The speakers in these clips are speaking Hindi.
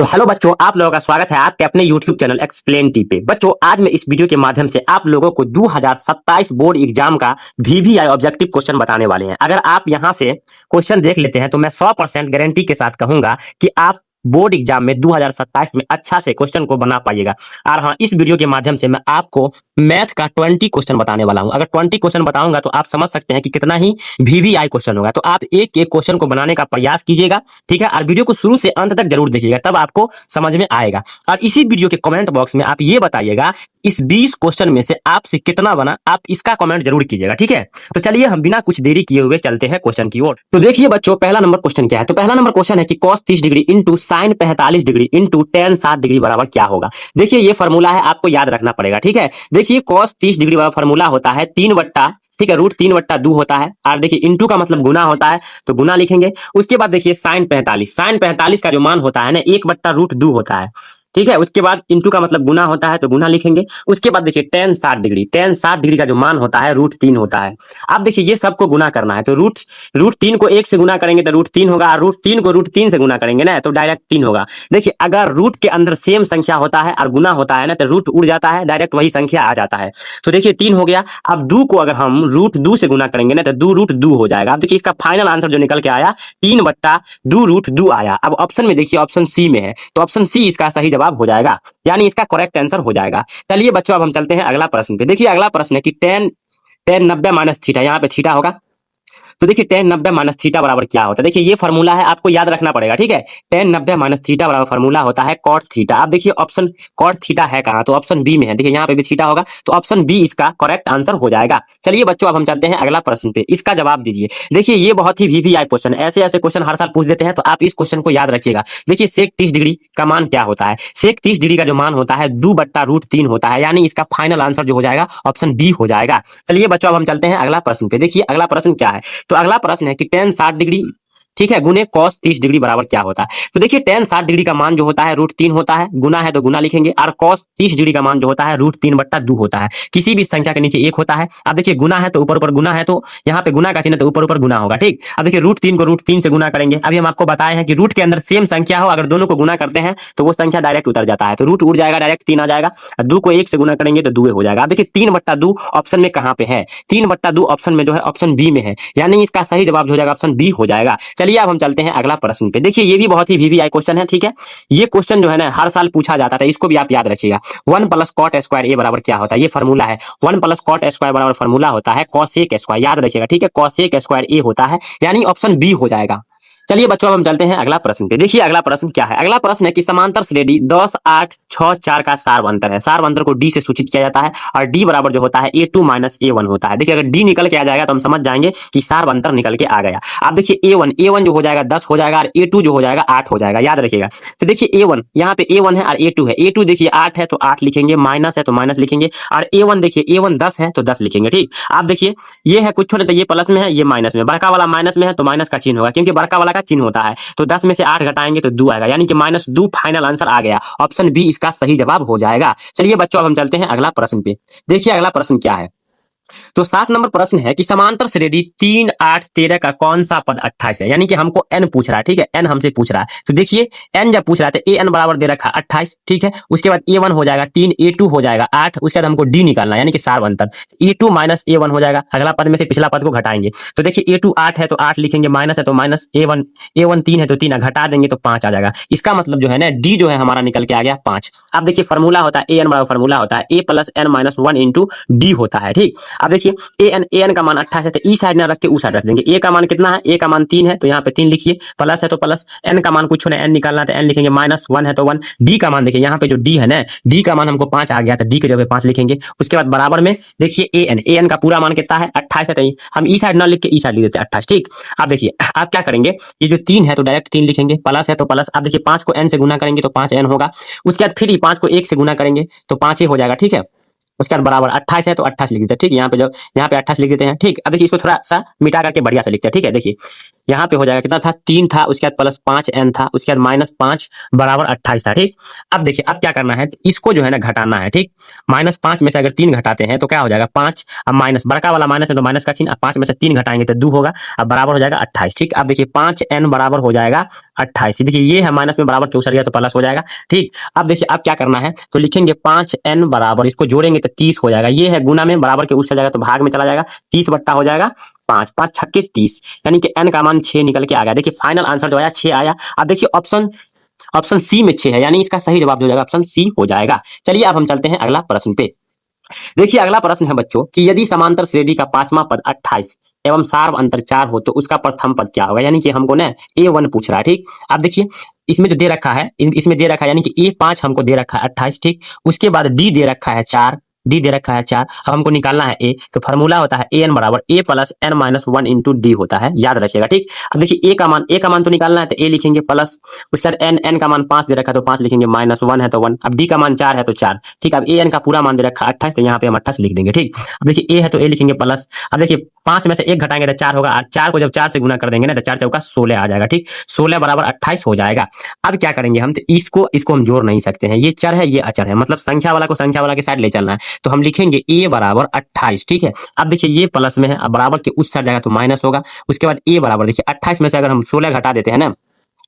तो हेलो बच्चों, आप लोगों का स्वागत है आपके अपने YouTube चैनल एक्सप्लेन टी पे। बच्चों, आज मैं इस वीडियो के माध्यम से आप लोगों को 2027 बोर्ड एग्जाम का VVI ऑब्जेक्टिव क्वेश्चन बताने वाले हैं। अगर आप यहां से क्वेश्चन देख लेते हैं तो मैं 100% गारंटी के साथ कहूंगा कि आप बोर्ड एग्जाम में 2027 में अच्छा से क्वेश्चन को बना पाइएगा। और हाँ, इस वीडियो के माध्यम से मैं आपको मैथ का 20 क्वेश्चन बताने वाला हूं। अगर 20 क्वेश्चन बताऊंगा तो आप समझ सकते हैं कि कितना ही VVI क्वेश्चन होगा। तो आप एक एक क्वेश्चन को बनाने का प्रयास कीजिएगा, ठीक है। और वीडियो को शुरू से अंत तक जरूर देखिएगा, तब आपको समझ में आएगा। और इसी वीडियो के कमेंट बॉक्स में आप ये बताइएगा इस 20 क्वेश्चन में से आपसे कितना बना, आप इसका कमेंट जरूर कीजिएगा, ठीक है। तो चलिए हम बिना कुछ देरी किए हुए चलते हैं क्वेश्चन की ओर। तो देखिए बच्चों, पहला नंबर क्वेश्चन क्या है। तो पहला नंबर क्वेश्चन है कि cos 30 degree into sine 45 degree into tan 60 degree बराबर क्या होगा। देखिए ये फॉर्मूला है, आपको याद रखना पड़ेगा, ठीक है। देखिए cos 30 डिग्री वाला फॉर्मूला होता है 3 बट्टा, ठीक है, √3/2 होता है। और देखिए इंटू का मतलब गुना होता है, तो गुना लिखेंगे। उसके बाद देखिए साइन 45 का जो मान होता है ना 1/√2 होता है, ठीक है। उसके बाद इंटू का मतलब गुना होता है, तो गुना लिखेंगे। उसके बाद देखिए tan 60 डिग्री का जो मान होता है √3 होता है। अब देखिए ये सबको गुना करना है, तो √3 को 1 से गुना करेंगे तो √3 होगा, और √3 को √3 से गुना करेंगे ना तो डायरेक्ट 3 होगा। देखिए अगर रूट के अंदर सेम संख्या होता है और गुना होता है ना तो रूट उड़ जाता है, डायरेक्ट वही संख्या आ जाता है। तो देखिए 3 हो गया। अब 2 को अगर हम √2 से गुना करेंगे ना तो 2√2 हो जाएगा। अब देखिए इसका फाइनल आंसर जो निकल के आया 3/2√2 आया। अब ऑप्शन में देखिए ऑप्शन सी में है, तो ऑप्शन सी इसका सही जवाब हो जाएगा, यानी इसका करेक्ट आंसर हो जाएगा। चलिए बच्चों, अब हम चलते हैं अगला प्रश्न पे। देखिए अगला प्रश्न है कि tan 90 माइनस थीटा, यहाँ पे थीटा होगा। तो देखिए tan 90 माइनस थीटा बराबर क्या होता है। देखिए ये फॉर्मूला है, आपको याद रखना पड़ेगा, ठीक है। tan 90 माइनस थीटा बराबर फॉर्मूला होता है cot थीटा। अब देखिए ऑप्शन cot थीटा है कहाँ, तो ऑप्शन बी में है। देखिए यहाँ पे भी थीटा होगा, तो ऑप्शन बी इसका करेक्ट आंसर हो जाएगा। चलिए बच्चों, अब हम चलते हैं अगला प्रश्न पे, इसका जवाब दीजिए। देखिए ये बहुत ही VVI क्वेश्चन, ऐसे ऐसे क्वेश्चन हर साल पूछ देते हैं, तो आप इस क्वेश्चन को याद रखिएगा। देखिए सेक 30 डिग्री का मान क्या होता है। सेक 30 डिग्री का जो मान होता है 2/√3 होता है, यानी इसका फाइनल आंसर जो हो जाएगा ऑप्शन बी हो जाएगा। चलिए बच्चों, अब हम चलते हैं अगला प्रश्न पे। देखिए अगला प्रश्न क्या है। तो अगला प्रश्न है कि tan 60 डिग्री, ठीक है, गुने cos 30 डिग्री बराबर क्या होता है। तो देखिए tan 60 डिग्री का मान जो होता है √3 होता है, गुना है तो गुना लिखेंगे। और cos 30 डिग्री का मान जो होता है √3/2 होता है। किसी भी संख्या के नीचे 1 होता है। अब देखिए गुना है तो ऊपर ऊपर गुना है, तो यहाँ पे गुना का चिन्ह तो ऊपर ऊपर गुना होगा, ठीक। अब देखिए √3 को √3 से गुना करेंगे। अभी हम आपको बताए हैं कि रूट के अंदर सेम संख्या हो, अगर दोनों को गुना करते हैं तो वो संख्या डायरेक्ट उतर जाता है, तो रूट उड़ जाएगा, डायरेक्ट 3 आ जाएगा। 2 को 1 से गुना करेंगे तो 2 हो जाएगा। अब देखिए 3/2 ऑप्शन में कहाँ पे है, 3/2 ऑप्शन में जो है ऑप्शन बी में है, यानी इसका सही जवाब हो जाएगा ऑप्शन बी हो जाएगा। चलिए अब हम चलते हैं अगला प्रश्न पे। देखिए ये भी बहुत ही VVI क्वेश्चन है, ठीक है। ये क्वेश्चन जो है ना हर साल पूछा जाता था, इसको भी आप याद रखिएगा। 1 + cot स्क्वायर ए बराबर क्या होता है। ये फॉर्मूला है 1 + cot स्क्वायर बराबर फॉर्मूला होता है cosec स्क्वायर, याद रखिएगा, ठीक है। cosec स्क्वायर ए होता है, यानी ऑप्शन बी हो जाएगा। चलिए बच्चों, अब हम चलते हैं अगला प्रश्न पे। देखिए अगला प्रश्न क्या है। अगला प्रश्न है कि समांतर श्रेणी 10, 8, 6, 4 का सारवंतर है। सारवंतर को डी से सूचित किया जाता है, और डी बराबर जो होता है A2 - A1 होता है। देखिए अगर डी निकल के आ जाएगा तो हम समझ जाएंगे कि सारवंतर निकल के आ गया। अब देखिए A1 जो हो जाएगा 10 हो जाएगा, और A2 जो हो जाएगा 8 हो जाएगा, याद रखिएगा। तो देखिए A1 यहाँ पे A1 है और A2 है। A2 देखिए 8 है तो 8 लिखेंगे, माइनस है तो माइनस लिखेंगे। और A1 देखिए A1 10 है तो 10 लिखेंगे, ठीक। आप देखिए ये है कुछ छोटे, तो ये प्लस में है, ये माइनस में। बड़का वाला माइनस में है तो माइनस का चिन्ह होगा, क्योंकि बड़का वाला का चिन्ह होता है। तो 10 में से 8 घटाएंगे तो 2 आएगा, यानी कि -2 फाइनल आंसर आ गया। ऑप्शन बी इसका सही जवाब हो जाएगा। चलिए बच्चों, अब हम चलते हैं अगला प्रश्न पे। देखिए अगला प्रश्न क्या है। तो 7 नंबर प्रश्न है कि समांतर श्रेणी 3, 8, 13 का कौन सा पद 28 है। यानी कि हमको n पूछ रहा है, ठीक है, n हमसे पूछ रहा है। तो देखिए n जब पूछ रहा है तो an बराबर दे रखा 28, ठीक है। उसके बाद A1 हो जाएगा 3, A2 हो जाएगा 8। उसके बाद हमको d निकालना है, यानी कि सारवंतर। A2 - A1 हो जाएगा, अगला पद में से पिछला पद को घटाएंगे। तो देखिए A2 8 है तो 8 लिखेंगे, माइनस है तो माइनस, A1 3 है तो 3 घटा देंगे तो 5 आ जाएगा। इसका मतलब जो है ना d जो है हमारा निकल के आ गया 5। अब देखिए फॉर्मूला होता है an बराबर फॉर्मूला होता है a + n - 1 × d होता है, ठीक। अब देखिए an का मान 28 है तो ई साइड ना रख के ऊ साइड रख देंगे। ए का मान कितना है, ए का मान 3 है तो यहाँ पे 3 लिखिए, प्लस है तो प्लस, एन का मान कुछ नहीं, एन निकालना है तो एन लिखेंगे, -1 है तो 1। डी का मान देखिए यहाँ पे जो डी है ना, डी का मान हमको 5 आ गया, तो डी के जगह 5 लिखेंगे। उसके बाद बराबर में देखिए an का पूरा मान कितना है 28 है, तो हम ई साइड ना लिख के ई साइड लिख देते हैं 28, ठीक। अब देखिए आप क्या करेंगे, ये जो 3 है तो डायरेक्ट 3 लिखेंगे, प्लस है तो प्लस। अब देखिए 5 को n से गुना करेंगे तो 5n होगा। उसके बाद फिर 5 को 1 से गुना करेंगे तो 5 ही हो जाएगा, ठीक है। उसके बाद बराबर 28 है तो 28 लिख देते हैं, ठीक। यहाँ पे 28 लिख देते हैं, ठीक। अब देखिए इसको थोड़ा सा मिटा करके बढ़िया से लिखते हैं, ठीक है। देखिए यहाँ पे हो जाएगा कितना था 3 था, उसके बाद प्लस 5n था, उसके बाद -5 बराबर 28 था। ठीक, अब देखिए अब क्या करना है, इसको जो है ना घटाना है। ठीक, -5 में से अगर 3 घटाते हैं तो क्या हो जाएगा 5, अब माइनस बड़का वाला माइनस में तो माइनस का चिन्ह, अब 5 में से 3 घटाएंगे तो 2 होगा, अब बराबर हो जाएगा 28। ठीक, अब देखिए 5n बराबर हो जाएगा 28। देखिए ये है माइनस में बराबर के उछल गया तो प्लस हो जाएगा। ठीक, अब देखिए अब क्या करना है, तो लिखेंगे 5n बराबर, इसको जोड़ेंगे तो 30 हो जाएगा, ये है गुना में बराबर के उछल जाएगा तो भाग में चला जाएगा, 30 बट्टा हो जाएगा 5, 5 छक्के 30, यानी कि n का मान 6 निकल के आ गया। देखिए फाइनल आंसर जो आया 6 आया। अब देखिए ऑप्शन ऑप्शन सी में 6 है, यानी इसका सही जवाब जो हो जाएगा ऑप्शन सी हो जाएगा। चलिए अब हम चलते हैं अगला प्रश्न पे। देखिए अगला प्रश्न है बच्चों कि यदि समांतर श्रेणी का पांचवा पद 28 एवं सार्व अंतर 4 हो तो उसका प्रथम पद क्या होगा, यानी कि हमको ना A1 पूछ रहा है। ठीक, अब देखिए इसमें जो दे रखा है, इसमें दे रखा है यानी कि A5 हमको दे रखा है 28। ठीक, उसके बाद D दे रखा है 4, डी दे रखा है 4, अब हमको निकालना है ए, तो फार्मूला होता है an बराबर a plus n minus 1 into D होता है, याद रखिएगा। ठीक, अब देखिए ए का मान तो निकालना है तो ए लिखेंगे प्लस, उसके बाद n का मान 5 दे रखा है तो 5 लिखेंगे, -1 है तो 1, अब डी का मान 4 है तो 4। ठीक, अब an का पूरा मान दे रखा है 28 तो यहाँ पे हम 28 लिख देंगे। ठीक, अब देखिए ए है तो ए लिखेंगे प्लस, अब देखिए 5 में से 1 घटाएंगे तो 4 होगा, 4 को जब 4 से गुना कर देंगे ना तो 4 चौका 16 आ जाएगा। ठीक, 16 बराबर 28 हो जाएगा। अब क्या करेंगे हम, तो इसको हम जोड़ नहीं सकते हैं, ये चर है ये अचर है, मतलब संख्या वाला को संख्या वाला के साइड ले चलना है, तो हम लिखेंगे a बराबर 28। ठीक है, अब देखिए ये प्लस में है, अब बराबर के उस साइड जाएगा तो माइनस होगा, उसके बाद a बराबर देखिए 28 में से अगर हम 16 घटा देते हैं ना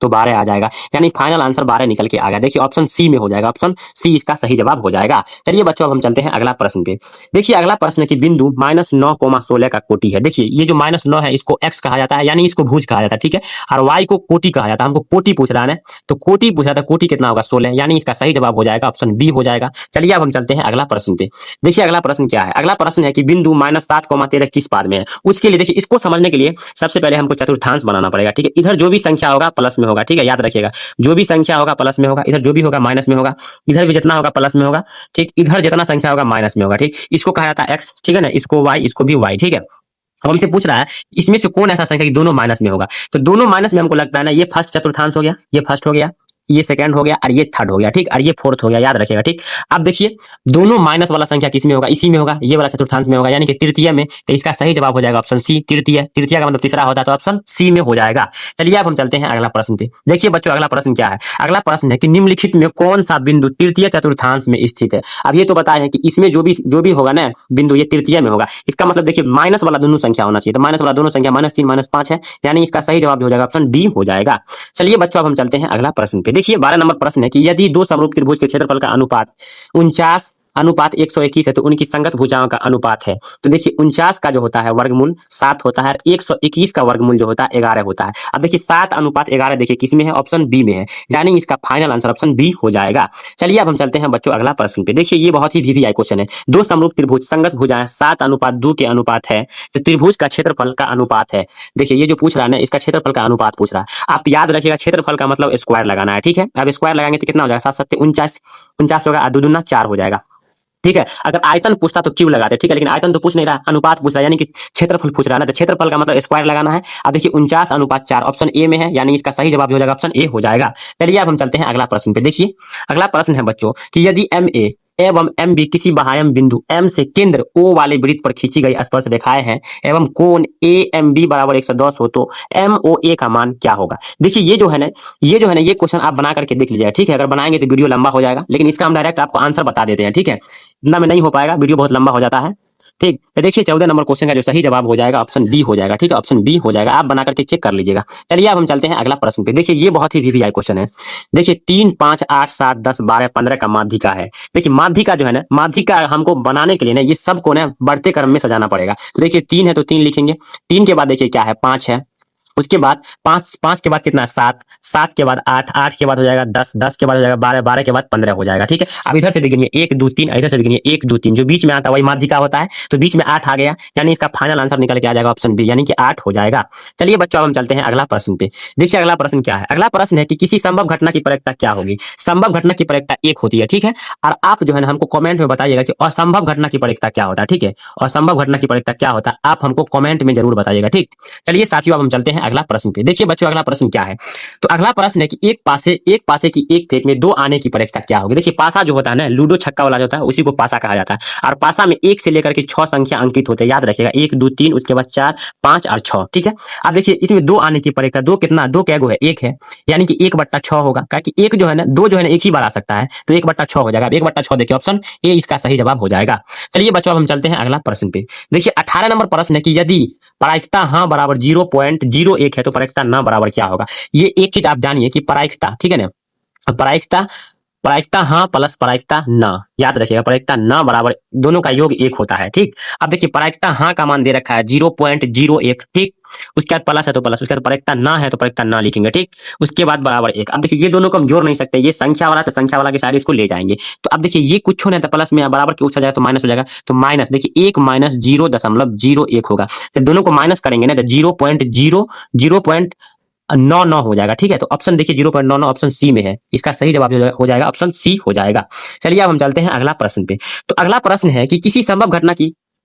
तो 12 आ जाएगा, यानी फाइनल आंसर 12 निकल के आ गया। देखिए ऑप्शन सी में हो जाएगा, ऑप्शन सी इसका सही जवाब हो जाएगा। चलिए बच्चों अब हम चलते हैं अगला प्रश्न पे। देखिए अगला प्रश्न है कि बिंदु -9,16 का कोटि है। देखिए ये जो -9 है इसको x कहा जाता है, यानी इसको भुज कहा जाता है। ठीक है, और y को कोटि कहा जाता है, हमको कोटि पूछ रहा है, तो कोटि पूछा था, कोटि कितना होगा 16, यानी इसका सही जवाब हो जाएगा ऑप्शन बी हो जाएगा। चलिए अब हम चलते हैं अगला प्रश्न पे। देखिए अगला प्रश्न क्या है, अगला प्रश्न है कि बिंदु -7,13 किस पाद में है। उसके लिए देखिए इसको समझने के लिए सबसे पहले हमको चतुर्थांश बनाना पड़ेगा। ठीक है, इधर जो भी संख्या होगा प्लस में होगा। ठीक है, याद रखिएगा, जो भी संख्या होगा प्लस में होगा, इधर जो भी होगा माइनस में होगा, इधर भी जितना होगा प्लस में होगा। ठीक, इधर जितना संख्या होगा माइनस में होगा। ठीक, इसको कहा जाता है एक्स, ठीक है ना, इसको वाई, इसको भी वाई। ठीक है, अब हमसे पूछ रहा है इसमें से कौन ऐसा संख्या कि दोनों माइनस में होगा, तो दोनों माइनस में हमको लगता है ना ये फर्स्ट चतुर्थांश हो गया, ये फर्स्ट हो गया, ये सेकंड हो गया और ये थर्ड हो गया। ठीक, और ये फोर्थ हो गया, याद रखिएगा। ठीक, अब देखिए दोनों माइनस वाला संख्या किस में होगा, इसी में होगा, ये वाला चतुर्थांश में होगा, यानी कि तृतीय में, तो इसका सही जवाब हो जाएगा ऑप्शन सी, तृतीय। तृतीय का मतलब तीसरा होता है, तो ऑप्शन सी में हो जाएगा। चलिए अब हम चलते हैं अगला प्रश्न पे। देखिए बच्चों अगला प्रश्न क्या है, अगला प्रश्न है कि निम्नलिखित में कौन सा बिंदु तृतीय चतुर्थांश में स्थित है। अब ये तो बताया है कि इसमें जो भी होगा ना बिंदु ये तृतीय में होगा, इसका मतलब देखिए माइनस वाला दोनों संख्या होना चाहिए, तो माइनस वाला दोनों संख्या -3 -5 है, यानी इसका सही जवाब हो जाएगा ऑप्शन डी हो जाएगा। चलिए बच्चों अब हम चलते हैं अगला प्रश्न पे। देखिए 12 नंबर प्रश्न है कि यदि दो समरूप त्रिभुज के क्षेत्रफल का अनुपात 49:121 है तो उनकी संगत भुजाओं का अनुपात है। तो देखिए 49 का जो होता है वर्गमूल 7 होता है, 121 का वर्गमूल जो होता है 11 होता है। अब देखिए 7:11 देखिए किसमें है, ऑप्शन बी में है, यानी इसका फाइनल आंसर ऑप्शन बी हो जाएगा। चलिए अब हम चलते हैं बच्चों अगला प्रश्न पे। देखिए ये बहुत ही वीवीआई क्वेश्चन है, दो समरूप त्रिभुज संगत भुजाएं 7:2 के अनुपात है, तो त्रिभुज का क्षेत्रफल का अनुपात है। देखिए ये जो पूछ रहा है ना इसका क्षेत्रफल का अनुपात पूछ रहा है, आप याद रखिएगा क्षेत्रफल का मतलब स्क्वायर लगाना है। ठीक है, अब स्क्वायर लगाएंगे तो कितना हो जाएगा, 7 × 7 = 49 होगा, 2 दूना 4 हो जाएगा। ठीक है, अगर आयतन पूछता तो क्यों लगाते, ठीक है, लेकिन आयतन तो पूछ नहीं रहा, अनुपात पूछ रहा है, यानी कि क्षेत्रफल पूछ रहा है ना, तो क्षेत्रफल का मतलब स्क्वायर लगाना है। अब देखिए 49:4 ऑप्शन ए में है, यानी इसका सही जवाब हो जाएगा ऑप्शन ए हो जाएगा। चलिए अब हम चलते हैं अगला प्रश्न पे। देखिए अगला प्रश्न है बच्चों कि यदि MA एवं MB किसी बाह्यम बिंदु M से केंद्र O वाले वृत्त पर खींची गई स्पर्श रेखाएं हैं एवं कोण AMB बराबर 110 हो तो MOA का मान क्या होगा। देखिए ये जो है ना ये क्वेश्चन आप बना करके देख लीजिएगा। ठीक है, अगर बनाएंगे तो वीडियो लंबा हो जाएगा, लेकिन इसका हम डायरेक्ट आपको आंसर बता देते हैं। ठीक है, इतना में नहीं हो पाएगा, वीडियो बहुत लंबा हो जाता है। ठीक, तो देखिए 14 नंबर क्वेश्चन का जो सही जवाब हो जाएगा ऑप्शन बी हो जाएगा। ठीक है, ऑप्शन बी हो जाएगा, आप बना करके चेक कर लीजिएगा। चलिए अब हम चलते हैं अगला प्रश्न पे। देखिए ये बहुत ही वीवीआई क्वेश्चन है। देखिए 3, 5, 8, 7, 10, 12, 15 का माध्यिका है। देखिए माध्यिका जो है ना, माध्यिका हमको बनाने के लिए ना ये सबको ना बढ़ते क्रम में सजाना पड़ेगा। तो देखिए 3 है तो 3 लिखेंगे, 3 के बाद देखिए क्या है 5 है, उसके बाद 5 के बाद कितना 7 के बाद 8 के बाद हो जाएगा 10 के बाद हो जाएगा 12 के बाद 15 हो जाएगा। ठीक है, अब इधर से भी गिनिए 1 2 3, इधर से भी गिनिए 1 2 3, जो बीच में आता है वही माध्यिका होता है, तो बीच में 8 आ गया, यानी इसका फाइनल आंसर निकल के आ जाएगा ऑप्शन बी, यानी कि 8 हो जाएगा। चलिए बच्चों हम चलते हैं अगला प्रश्न पे। देखिए अगला प्रश्न क्या है, अगला प्रश्न है कि किसी संभव घटना की प्रयोक्ता क्या होगी। संभव घटना की प्रयोक्ता 1 होती है। ठीक है, और आप जो है ना हमको कमेंट में बताइएगा कि असंभव घटना की प्रयोक्ता क्या होता है। ठीक है, असंभव घटना की प्रयोक्ता क्या होता है आप हमको कमेंट में जरूर बताइएगा। ठीक, चलिए साथियों अब हम चलते हैं अगला प्रश्न पे। देखिए बच्चों अगला प्रश्न क्या है, तो अगला प्रश्न है कि एक पासे की एक फेंक में 2 आने की परीक्षा क्या होगी। देखिए पासा जो होता है ना, लूडो छक्का वाला जो होता है, उसी को पासा कहा जाता है। और पासा में 1 से लेकर के 6 संख्या अंकित होते हैं, याद रखिएगा 1 2 3, उसके बाद 4 5 और 6, ठीक है। अब देखिए इसमें 2 आने की परीक्षा, 2 कितना, 2 कैगो है, 1 है, यानी कि 1/6 होगा, क्योंकि 1 जो है ना, 2 जो है ना एक ही बार आ सकता है, तो 1/6 हो जाएगा। 1/6 देखिए ऑप्शन ए इसका सही जवाब हो जाएगा। चलिए बच्चों अब हम चलते हैं अगला प्रश्न पे। देखिए 18 नंबर प्रश्न है कि यदि प्रायिकता हाँ बराबर 0.01 है तो प्रायिकता ना बराबर क्या होगा। ये एक चीज आप जानिए कि प्रायिकता, ठीक है ना, प्रायिकता, प्रायिकता हाँ प्लस प्रायिकता ना, याद रखिएगा प्रायिकता ना बराबर दोनों का योग 1 होता है, ठीक। अब देखिए प्रायिकता हाँ का मान दे रखा है 0.01, ठीक। उसके बाद प्लस है तो प्लस, उसके बाद प्रायिकता ना है तो प्रायिकता ना लिखेंगे, ठीक। उसके बाद बराबर 1। अब देखिए ये दोनों को हम जोड़ नहीं सकते, ये संख्या वाला तो संख्या वाला के सारे इसको ले जाएंगे। तो अब देखिए ये कुछ होना है तो प्लस में बराबर के उछल जाएगा तो माइनस हो जाएगा, तो माइनस देखिए 1 माइनस 0.01 होगा। तो दोनों को माइनस करेंगे ना तो 0.99 हो जाएगा, ठीक है। तो ऑप्शन देखिए 0.99 ऑप्शन सी में है, इसका सही जवाब हो जाएगा ऑप्शन सी हो जाएगा। चलिए अब हम चलते हैं अगला प्रश्न पे। तो अगला प्रश्न है कि किसी संभव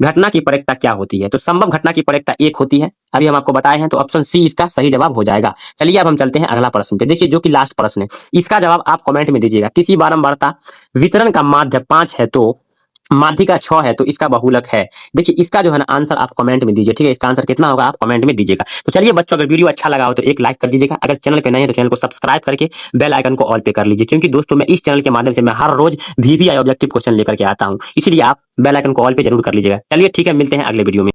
घटना की प्रायिकता क्या होती है। तो संभव घटना की प्रायिकता 1 होती है, अभी हम आपको बताए हैं, तो ऑप्शन सी इसका सही जवाब हो जाएगा। चलिए अब हम चलते हैं अगला प्रश्न पे। देखिए जो कि लास्ट प्रश्न है, इसका जवाब आप कमेंट में दीजिएगा। किसी बारंबारता वितरण का माध्य 5 है तो माध्यिका 6 है तो इसका बहुलक है। देखिए इसका जो है ना आंसर आप कमेंट में दीजिए, ठीक है। इसका आंसर कितना होगा आप कमेंट में दीजिएगा। तो चलिए बच्चों अगर वीडियो अच्छा लगा हो तो एक लाइक कर दीजिएगा, अगर चैनल पे नए हैं तो चैनल को सब्सक्राइब करके बेल आइकन को ऑल पे कर लीजिए, क्योंकि दोस्तों मैं इस चैनल के माध्यम से मैं हर रोज VVI ऑब्जेक्टिव क्वेश्चन लेकर के आता हूं, इसलिए आप बेल आइकन को ऑल पे जरूर कर लीजिएगा। चलिए ठीक है, मिलते हैं अगले वीडियो में।